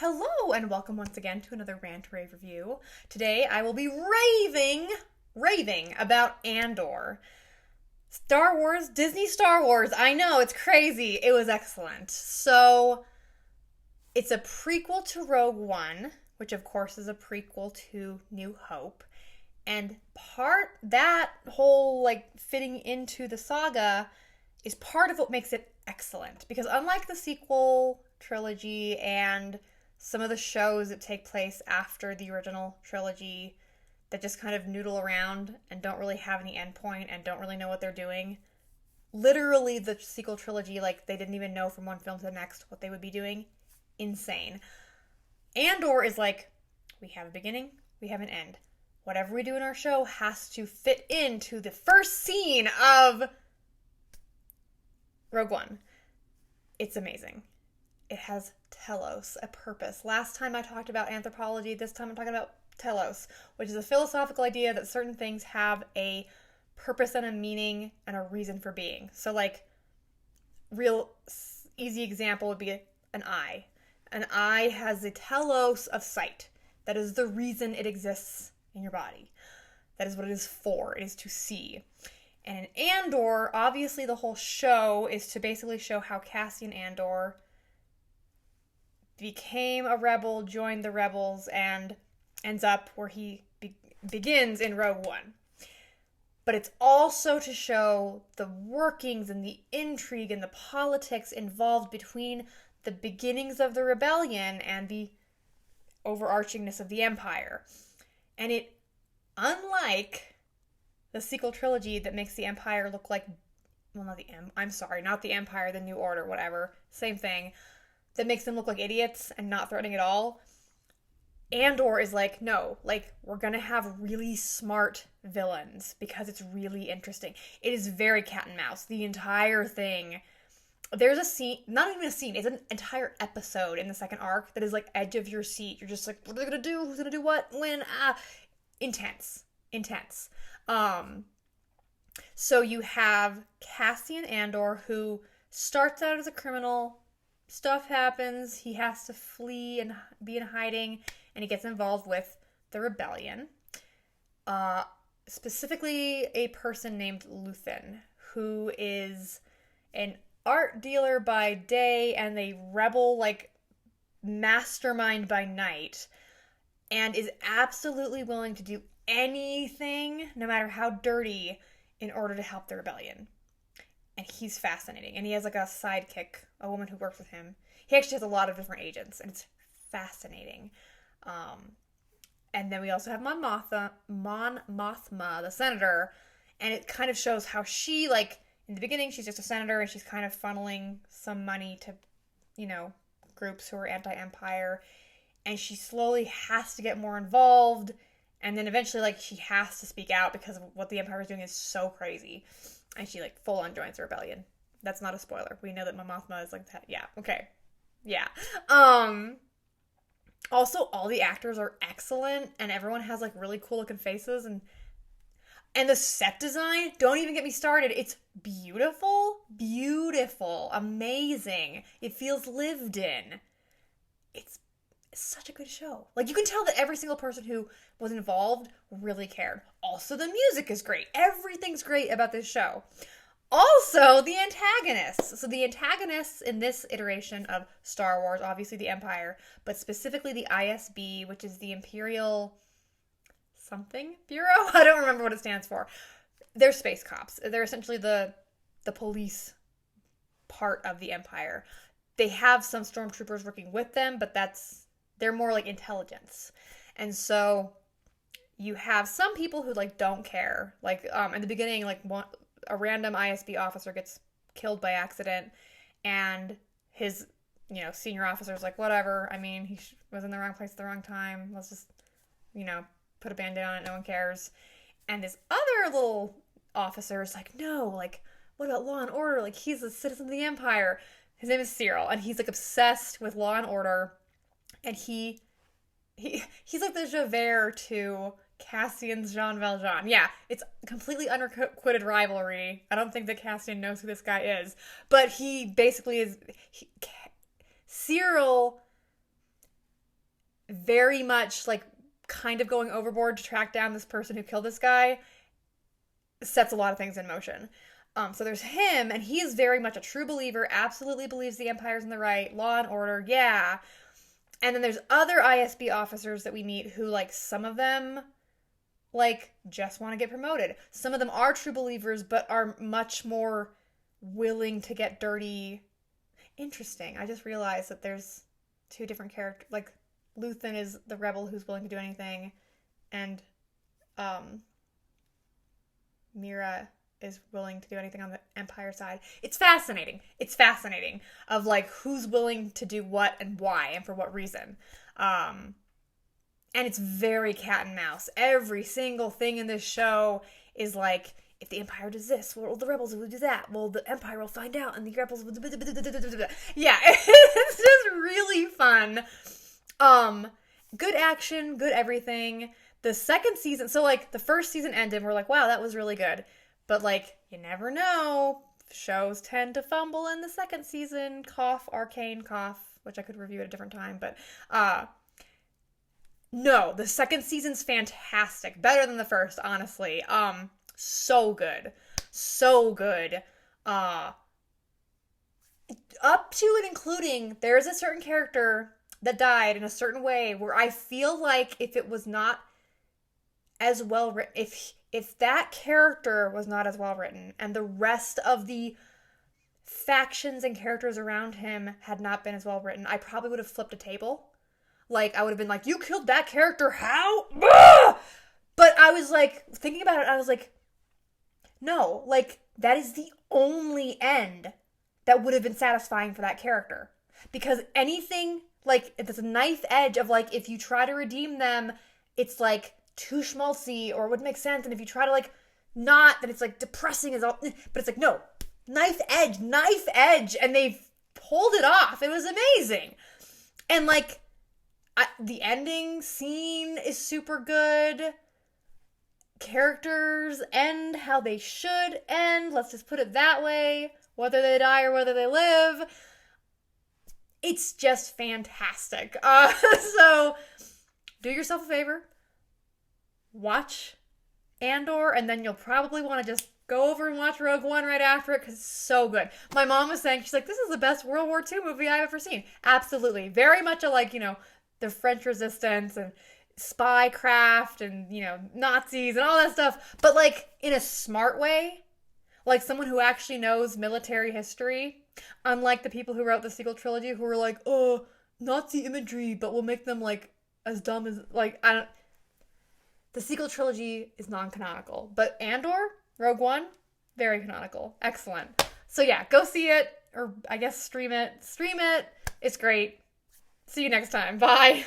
Hello and welcome once again to another Rant Rave review. Today I will be raving about Andor. Star Wars, Disney Star Wars. I know, it's crazy. It was excellent. So, it's a prequel to Rogue One, which of course is a prequel to New Hope. And that whole fitting into the saga is part of what makes it excellent. Because unlike the sequel trilogy and some of the shows that take place after the original trilogy that just kind of noodle around and don't really have any endpoint and don't really know what they're doing. Literally, the sequel trilogy, they didn't even know from one film to the next what they would be doing. Insane. Andor is we have a beginning, we have an end. Whatever we do in our show has to fit into the first scene of Rogue One. It's amazing. It has telos, a purpose. Last time I talked about anthropology, this time I'm talking about telos, which is a philosophical idea that certain things have a purpose and a meaning and a reason for being. So real easy example would be an eye. An eye has a telos of sight. That is the reason it exists in your body. That is what it is for. It is to see. And in Andor, obviously the whole show is to basically show how Cassian Andor became a rebel, joined the rebels, and ends up where he begins in Rogue One. But it's also to show the workings and the intrigue and the politics involved between the beginnings of the rebellion and the overarchingness of the Empire. And it, unlike the sequel trilogy that makes the Empire look like, not the Empire, the New Order, whatever, same thing, that makes them look like idiots and not threatening at all. Andor is no, we're gonna have really smart villains because it's really interesting. It is very cat and mouse. The entire thing. There's a scene, not even a scene, it's an entire episode in the second arc that is edge of your seat. You're just what are they gonna do? Who's gonna do what? When? Intense. So you have Cassian Andor, who starts out as a criminal. Stuff happens, he has to flee and be in hiding, and he gets involved with the rebellion. Specifically, a person named Luthen, who is an art dealer by day and a rebel, mastermind by night, and is absolutely willing to do anything, no matter how dirty, in order to help the rebellion. And he's fascinating. And he has a sidekick, a woman who works with him. He actually has a lot of different agents, and it's fascinating. And then we also have Mon Mothma, the senator, and it kind of shows how she, in the beginning, she's just a senator, and she's kind of funneling some money to, groups who are anti-empire, and she slowly has to get more involved, and then eventually, she has to speak out because of what the Empire is doing is so crazy. And she, full-on joins the rebellion. That's not a spoiler. We know that Mon Mothma is that. Yeah, okay. Yeah. Also, all the actors are excellent, and everyone has, really cool-looking faces, and the set design, don't even get me started. It's beautiful. Beautiful. Amazing. It feels lived in. It's such a good show. You can tell that every single person who was involved really cared. Also, the music is great. Everything's great about this show. Also, the antagonists. So the antagonists in this iteration of Star Wars, obviously the Empire, but specifically the ISB, which is the Imperial something Bureau? I don't remember what it stands for. They're space cops. They're essentially the police part of the Empire. They have some stormtroopers working with them, but they're more intelligence. And so you have some people who don't care. In the beginning, a random ISB officer gets killed by accident, and his, senior officer's whatever. I mean, he was in the wrong place at the wrong time. Let's just, put a band-aid on it. No one cares. And this other little officer is no, what about law and order? He's a citizen of the Empire. His name is Cyril, and he's obsessed with law and order. And he's the Javert to Cassian's Jean Valjean. Yeah, it's completely unrequited rivalry. I don't think that Cassian knows who this guy is. But he basically is... Cyril very much like kind of going overboard to track down this person who killed this guy sets a lot of things in motion. So there's him, and he is very much a true believer, absolutely believes the Empire's in the right, law and order, yeah. And then there's other ISB officers that we meet who, like, some of them, like, just want to get promoted. Some of them are true believers, but are much more willing to get dirty. Interesting. I just realized that there's two different characters. Like, Luthen is the rebel who's willing to do anything, and Mira is willing to do anything on the Empire side. It's fascinating. It's fascinating of, like, who's willing to do what and why and for what reason. And it's very cat and mouse. Every single thing in this show is like, if the Empire does this, well, the rebels will do that. Well, the Empire will find out, and the rebels will... Yeah, it's just really fun. Good action, good everything. The second season... So, like, the first season ended, we're like, wow, that was really good. But, like, you never know. Shows tend to fumble in the second season. Cough, arcane cough, which I could review at a different time. But, no, the second season's fantastic. Better than the first, honestly. So good. So good. Up to and including, there's a certain character that died in a certain way where I feel like if it was not as well written, if that character was not as well written and the rest of the factions and characters around him had not been as well written, I probably would have flipped a table. Like, I would have been like, you killed that character, how? But I was like, thinking about it, I was like, no, like, that is the only end that would have been satisfying for that character. Because anything, like, if it's a knife edge of, like, if you try to redeem them, it's, like, too schmaltzy, or it wouldn't make sense, and if you try to, like, not, then it's, like, depressing as all, but it's like, no, knife edge, and they've pulled it off. It was amazing. And, like, the ending scene is super good. Characters end how they should end, let's just put it that way, whether they die or whether they live. It's just fantastic. So, do yourself a favor. Watch Andor, and then you'll probably want to just go over and watch Rogue One right after it, because it's so good. My mom was saying, she's like, this is the best World War II movie I've ever seen. Absolutely. Very much like, you know, the French Resistance and spy craft and, you know, Nazis and all that stuff, but, like, in a smart way. Like, someone who actually knows military history. Unlike the people who wrote the sequel trilogy who were like, oh, Nazi imagery, but we'll make them, like, as dumb as, like, I don't... The sequel trilogy is non-canonical, but Andor, Rogue One, very canonical. Excellent. So yeah, go see it, or I guess stream it. Stream it. It's great. See you next time. Bye.